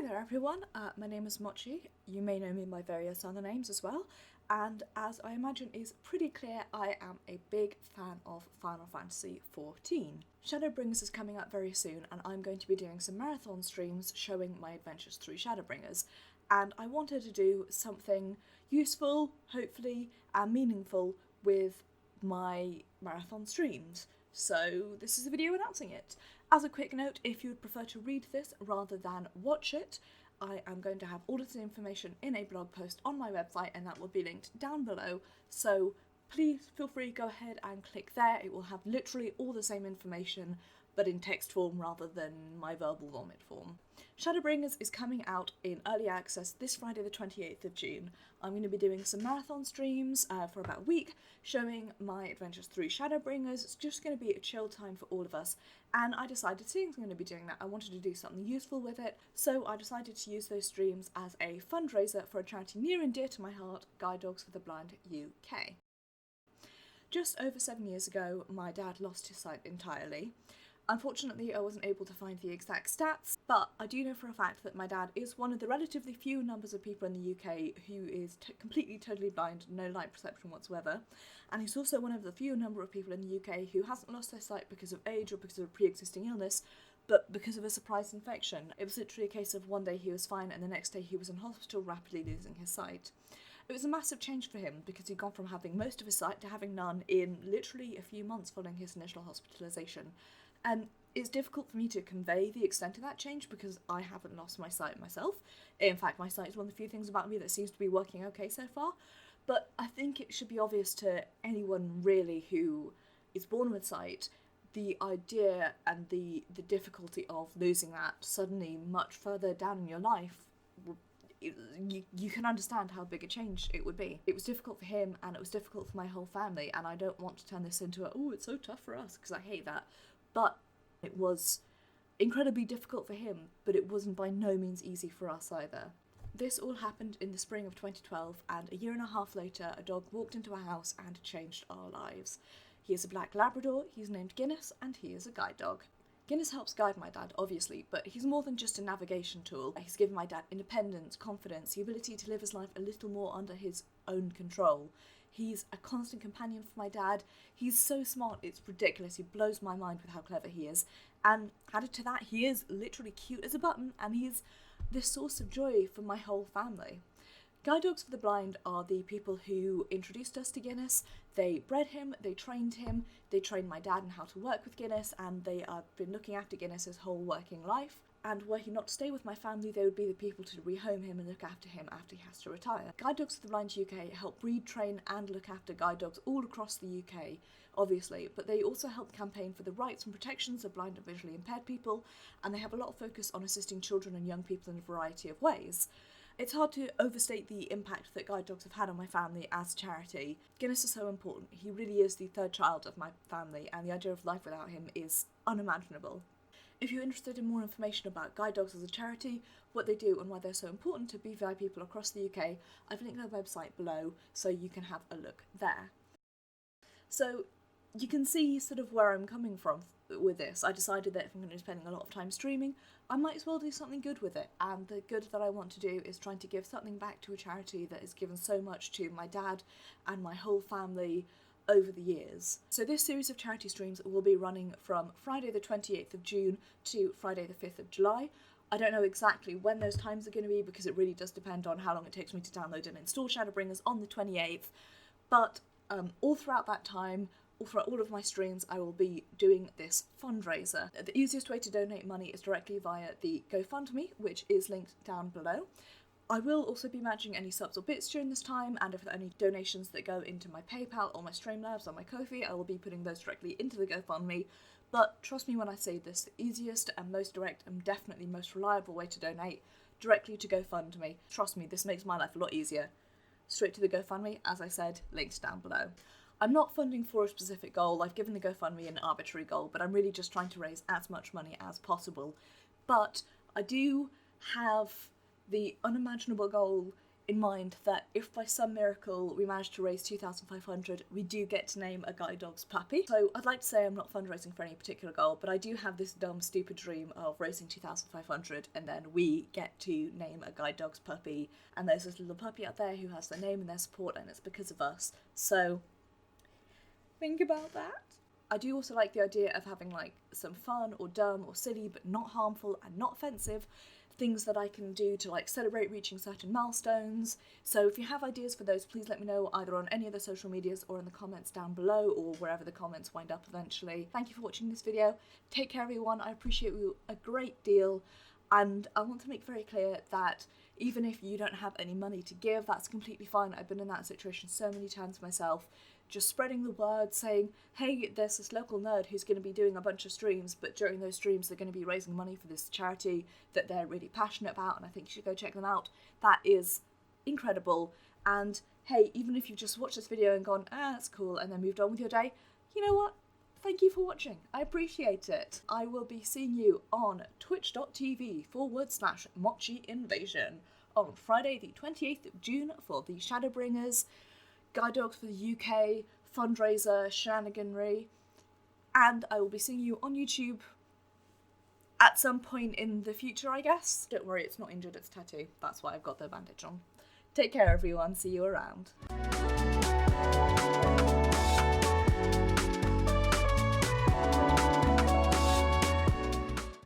Hi there everyone, my name is Mochi. You may know me by various other names as well, and as I imagine is pretty clear, I am a big fan of Final Fantasy XIV. Shadowbringers is coming up very soon, and I'm going to be doing some marathon streams showing my adventures through Shadowbringers, and I wanted to do something useful, hopefully, and meaningful with my marathon streams. So this is a video announcing it. As a quick note, if you would prefer to read this rather than watch it, I am going to have all of the information in a blog post on my website, and that will be linked down below, so please feel free, go ahead and click there. It will have literally all the same information, but in text form rather than my verbal vomit form. Shadowbringers is coming out in early access this Friday the 28th of June. I'm going to be doing some marathon streams for about a week, showing my adventures through Shadowbringers. It's just going to be a chill time for all of us, and I decided, seeing I'm going to be doing that, I wanted to do something useful with it, so I decided to use those streams as a fundraiser for a charity near and dear to my heart, Guide Dogs for the Blind UK. Just over 7 years ago, my dad lost his sight entirely. Unfortunately, I wasn't able to find the exact stats, but I do know for a fact that my dad is one of the relatively few numbers of people in the UK who is completely, totally blind, no light perception whatsoever, and he's also one of the few number of people in the UK who hasn't lost their sight because of age or because of a pre-existing illness, but because of a surprise infection. It was literally a case of one day he was fine and the next day he was in hospital rapidly losing his sight. It was a massive change for him because he'd gone from having most of his sight to having none in literally a few months following his initial hospitalisation. And it's difficult for me to convey the extent of that change because I haven't lost my sight myself. In fact, my sight is one of the few things about me that seems to be working okay so far. But I think it should be obvious to anyone really who is born with sight, the idea and the difficulty of losing that suddenly much further down in your life. You can understand how big a change it would be. It was difficult for him and it was difficult for my whole family, and I don't want to turn this into oh, it's so tough for us, because I hate that. But it was incredibly difficult for him, but it wasn't by no means easy for us either. This all happened in the spring of 2012, and a year and a half later, a dog walked into our house and changed our lives. He is a black Labrador, he's named Guinness, and he is a guide dog. Guinness helps guide my dad, obviously, but he's more than just a navigation tool. He's given my dad independence, confidence, the ability to live his life a little more under his own control. He's a constant companion for my dad. He's so smart, it's ridiculous. He blows my mind with how clever he is. And added to that, he is literally cute as a button, and he's this source of joy for my whole family. Guide Dogs for the Blind are the people who introduced us to Guinness. They bred him, they trained my dad in how to work with Guinness, and they have been looking after Guinness his whole working life. And were he not to stay with my family, they would be the people to rehome him and look after him after he has to retire. Guide Dogs for the Blind UK help breed, train and look after guide dogs all across the UK, obviously, but they also help campaign for the rights and protections of blind and visually impaired people, and they have a lot of focus on assisting children and young people in a variety of ways. It's hard to overstate the impact that guide dogs have had on my family as a charity. Guinness is so important. He really is the third child of my family, and the idea of life without him is unimaginable. If you're interested in more information about guide dogs as a charity, what they do and why they're so important to BVI people across the UK, I've linked their website below so you can have a look there. So you can see sort of where I'm coming from with this. I decided that if I'm going to be spending a lot of time streaming, I might as well do something good with it, and the good that I want to do is trying to give something back to a charity that has given so much to my dad and my whole family over the years. So this series of charity streams will be running from Friday the 28th of June to Friday the 5th of July. I don't know exactly when those times are going to be because it really does depend on how long it takes me to download and install Shadowbringers on the 28th, but all throughout that time, throughout all of my streams, I will be doing this fundraiser. The easiest way to donate money is directly via the GoFundMe, which is linked down below. I will also be matching any subs or bits during this time, and if there are any donations that go into my PayPal or my Streamlabs or my Ko-fi, I will be putting those directly into the GoFundMe. But trust me when I say this, the easiest and most direct and definitely most reliable way to donate, directly to GoFundMe. Trust me, this makes my life a lot easier. Straight to the GoFundMe, as I said, linked down below. I'm not funding for a specific goal. I've given the GoFundMe an arbitrary goal, but I'm really just trying to raise as much money as possible. But I do have the unimaginable goal in mind that if by some miracle we manage to raise 2,500, we do get to name a guide dog's puppy. So I'd like to say I'm not fundraising for any particular goal, but I do have this dumb, stupid dream of raising 2,500 and then we get to name a guide dog's puppy. And there's this little puppy out there who has their name and their support, and it's because of us. So think about that. I do also like the idea of having like some fun or dumb or silly but not harmful and not offensive things that I can do to like celebrate reaching certain milestones. So if you have ideas for those, please let me know either on any of the social medias or in the comments down below, or wherever the comments wind up eventually. Thank you for watching this video. Take care everyone, I appreciate you a great deal, and I want to make very clear that even if you don't have any money to give, that's completely fine. I've been in that situation so many times myself. Just spreading the word, saying, hey, there's this local nerd who's going to be doing a bunch of streams, but during those streams they're going to be raising money for this charity that they're really passionate about, and I think you should go check them out. That is incredible. And hey, even if you've just watched this video and gone, that's cool, and then moved on with your day, you know what? Thank you for watching. I appreciate it. I will be seeing you on twitch.tv/Mochi Invasion on Friday the 28th of June for the Shadowbringers Guide Dogs for the UK fundraiser shenaniganry, and I will be seeing you on YouTube at some point in the future, I guess. Don't worry, it's not injured, it's tattoo. That's why I've got the bandage on. Take care everyone, see you around.